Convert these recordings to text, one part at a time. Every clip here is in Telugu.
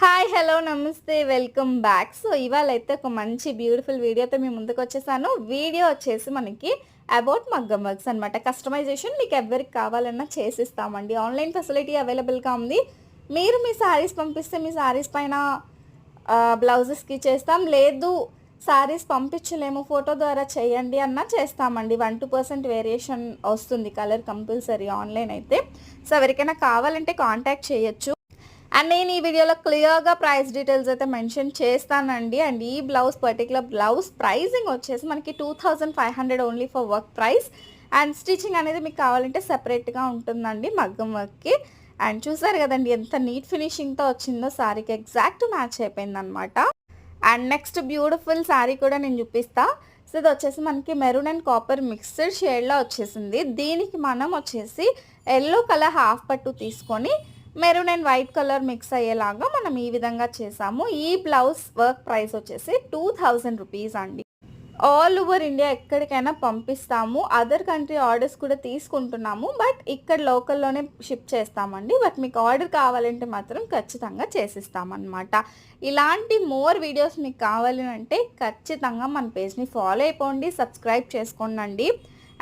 హాయ్ హలో నమస్తే వెల్కమ్ బ్యాక్. సో ఇవాళైతే ఒక మంచి బ్యూటిఫుల్ వీడియోతో మీ ముందుకు వచ్చేసాను. వీడియో వచ్చేసి మనకి అబౌట్ మగ్గం వర్క్స్ అనమాట. కస్టమైజేషన్ మీకు ఎవరికి కావాలన్నా చేసిస్తామండి. ఆన్లైన్ ఫెసిలిటీ అవైలబుల్గా ఉంది. మీరు మీ శారీస్ పంపిస్తే మీ శారీస్ పైన బ్లౌజెస్కి చేస్తాం. లేదు శారీస్ పంపించలేము ఫోటో ద్వారా చేయండి అన్నా చేస్తామండి. 1-2% వేరియేషన్ వస్తుంది కలర్ కంపల్సరీ ఆన్లైన్ అయితే. సో ఎవరికైనా కావాలంటే కాంటాక్ట్ చేయొచ్చు. అండ్ నేను ఈ వీడియోలో క్లియర్గా ప్రైస్ డీటెయిల్స్ అయితే మెన్షన్ చేస్తానండి. అండ్ ఈ పర్టికులర్ బ్లౌజ్ ప్రైజింగ్ వచ్చేసి మనకి 2500 only for work price. And stitching అనేది మీకు కావాలంటే సెపరేట్గా ఉంటుందండి మగ్గం వర్క్కి. అండ్ చూసారు కదండి ఎంత నీట్ ఫినిషింగ్తో వచ్చిందో, శారీకి ఎగ్జాక్ట్ మ్యాచ్ అయిపోయింది అనమాట. అండ్ నెక్స్ట్ బ్యూటిఫుల్ శారీ కూడా నేను చూపిస్తా. సో ఇది వచ్చేసి మనకి మెరూన్ అండ్ కాపర్ మిక్స్డ్ షేడ్లో వచ్చేసింది. దీనికి మనం వచ్చేసి ఎల్లో కలర్ హాఫ్ పట్టు తీసుకొని maroon and white colour mix అయ్యేలాగా మనం ఈ విధంగా చేసాము. ఈ బ్లౌజ్ వర్క్ ప్రైస్ వచ్చేసి 2000 రూపీస్ అండి. ఆల్ ఓవర్ ఇండియా ఎక్కడికైనా పంపిస్తాము. అదర్ కంట్రీ ఆర్డర్స్ కూడా తీసుకుంటున్నాము, బట్ ఇక్కడ లోకల్లోనే షిప్ చేస్తామండి. బట్ మీకు ఆర్డర్ కావాలంటే మాత్రం ఖచ్చితంగా చేసిస్తామన్నమాట. ఇలాంటి మోర్ వీడియోస్ మీకు కావాలి అంటే ఖచ్చితంగా మన పేజ్ని ఫాలో అయిపోండి, సబ్స్క్రైబ్ చేసుకోండి.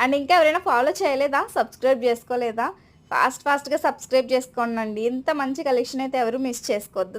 అండ్ ఇంకా ఎవరైనా ఫాలో చేయలేదా, సబ్స్క్రైబ్ చేసుకోలేదా, ఫాస్ట్గా సబ్స్క్రైబ్ చేసుకోండి. ఇంత మంచి కలెక్షన్ అయితే ఎవరు మిస్ చేసుకోవద్దు.